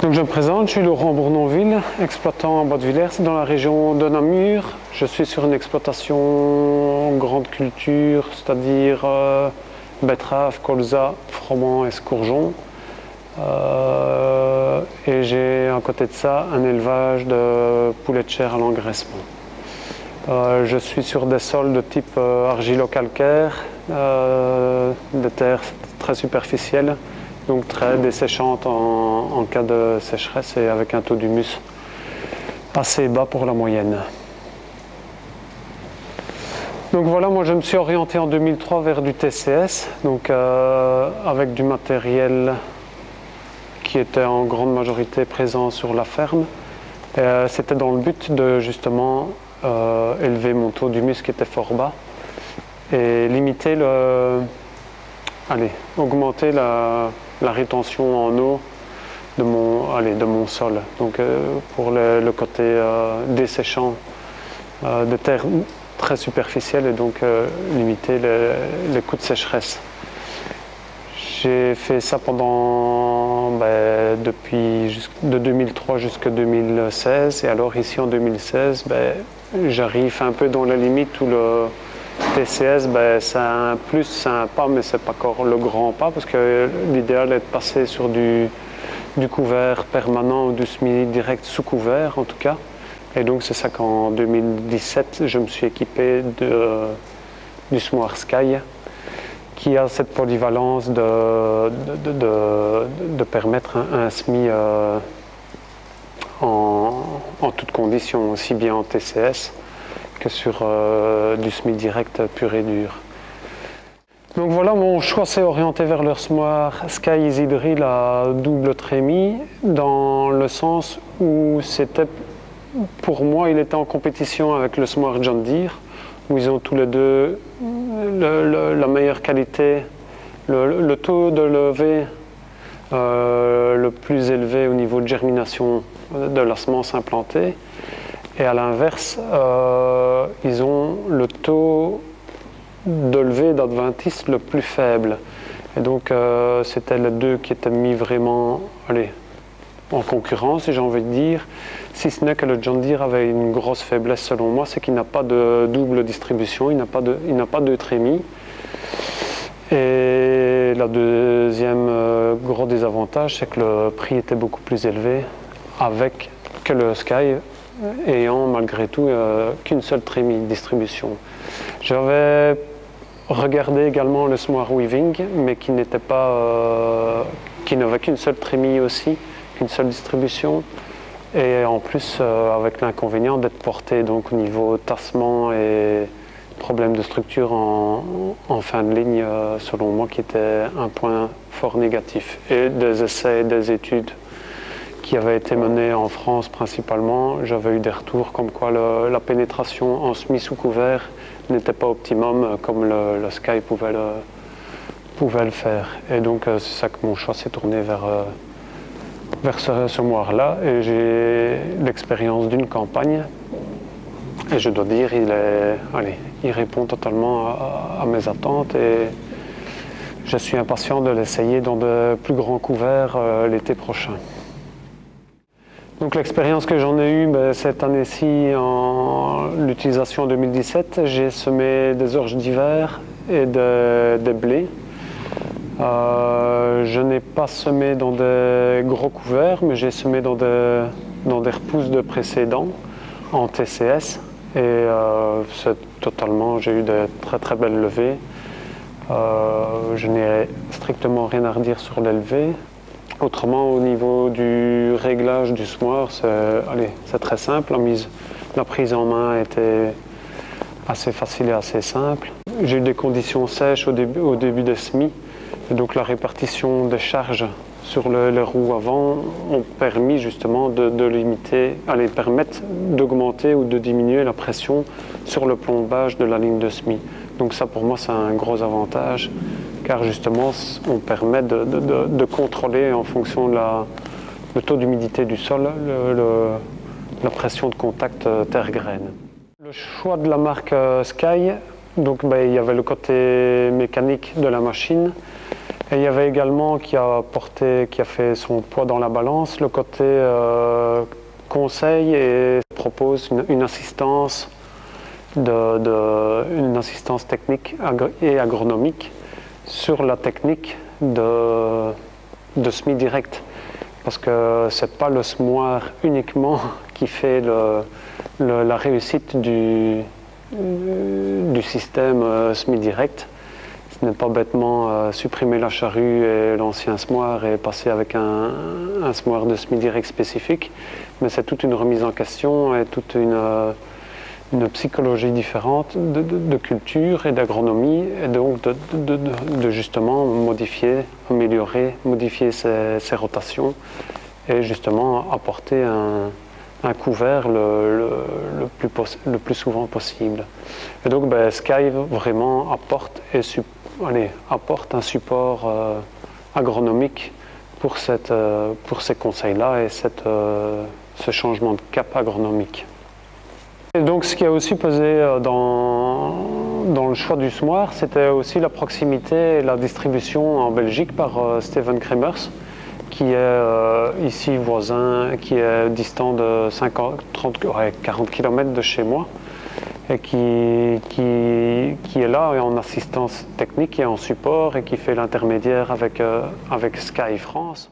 Donc je me présente, je suis Laurent Bournonville, exploitant en Bois-de-Villers, dans la région de Namur. Je suis sur une exploitation grande culture, c'est-à-dire betterave, colza, froment et escourgeon. Et j'ai à côté de ça un élevage de poulets de chair à l'engraissement. Je suis sur des sols de type argilo-calcaire, des terres très superficielles, donc très desséchantes en cas de sécheresse et avec un taux d'humus assez bas pour la moyenne. Donc voilà, moi je me suis orienté en 2003 vers du TCS, donc avec du matériel qui était en grande majorité présent sur la ferme. C'était dans le but de justement élever mon taux d'humus qui était fort bas et limiter augmenter la rétention en eau de mon sol. Donc pour le côté desséchant de terre très superficielle et donc limiter les coups de sécheresse. J'ai fait ça pendant depuis de 2003 jusqu'à 2016 et alors ici en 2016 j'arrive un peu dans la limite où le TCS c'est un plus, c'est un pas mais c'est pas encore le grand pas parce que l'idéal est de passer sur du couvert permanent ou du semi-direct sous couvert en tout cas et donc c'est ça qu'en 2017 je me suis équipé du Smoir Sky qui a cette polyvalence de permettre un SMI en toutes conditions, aussi bien en TCS que sur du SMI direct pur et dur. Donc voilà, mon choix s'est orienté vers le Smoir Sky Easy Drill à double trémie, dans le sens où c'était, pour moi, il était en compétition avec le Smoir John Deere, où ils ont tous les deux la meilleure qualité, le taux de levée le plus élevé au niveau de germination de la semence implantée. Et à l'inverse, ils ont le taux de levée d'adventice le plus faible. Et donc c'était les deux qui étaient mis vraiment en concurrence, si j'ai envie de dire, si ce n'est que le John Deere avait une grosse faiblesse selon moi, c'est qu'il n'a pas de double distribution, il n'a pas de trémie. Et le deuxième gros désavantage, c'est que le prix était beaucoup plus élevé avec que le Sky ayant malgré tout qu'une seule trémie de distribution. J'avais regardé également le Smoir Weaving, mais qui n'avait qu'une seule trémie aussi, une seule distribution et en plus avec l'inconvénient d'être porté donc au niveau tassement et problème de structure en fin de ligne selon moi qui était un point fort négatif et des essais et des études qui avaient été menées en France principalement, j'avais eu des retours comme quoi la pénétration en semi sous couvert n'était pas optimum comme le Sky pouvait le faire et donc c'est ça que mon choix s'est tourné vers ce moire-là et j'ai l'expérience d'une campagne et je dois dire il répond totalement à mes attentes et je suis impatient de l'essayer dans de plus grands couverts l'été prochain. Donc l'expérience que j'en ai eue cette année-ci en l'utilisation en 2017, j'ai semé des orges d'hiver et des blés. Je n'ai pas semé dans des gros couverts, mais j'ai semé dans des repousses de précédents en TCS et j'ai eu de très très belles levées. Je n'ai strictement rien à redire sur les levées. Autrement, au niveau du réglage du Smoir, c'est très simple. La prise en main était assez facile et assez simple. J'ai eu des conditions sèches au début des semis. Et donc la répartition des charges sur les roues avant ont permis justement de limiter, permettre d'augmenter ou de diminuer la pression sur le plombage de la ligne de semis. Donc ça pour moi c'est un gros avantage car justement on permet de contrôler en fonction de le taux d'humidité du sol la pression de contact terre-graine. Le choix de la marque Sky, donc il y avait le côté mécanique de la machine Et il y avait également qui a fait son poids dans la balance, le côté conseil et propose une assistance, une assistance technique et agronomique sur la technique de semis direct. Parce que ce n'est pas le semoir uniquement qui fait la réussite du système semis direct. Ce n'est pas bêtement supprimer la charrue et l'ancien semoir et passer avec un semoir de semis direct spécifique, mais c'est toute une remise en question et toute une psychologie différente de culture et d'agronomie, et donc de justement modifier, améliorer, modifier ces rotations et justement apporter un couvert le plus souvent possible. Et donc Sky vraiment apporte un support agronomique pour ces conseils-là et ce changement de cap agronomique. Et donc ce qui a aussi pesé dans le choix du semoir, c'était aussi la proximité et la distribution en Belgique par Steven Kremers, qui est ici voisin, qui est distant de 40 km de chez moi, et qui est là en assistance technique et en support et qui fait l'intermédiaire avec Sky France.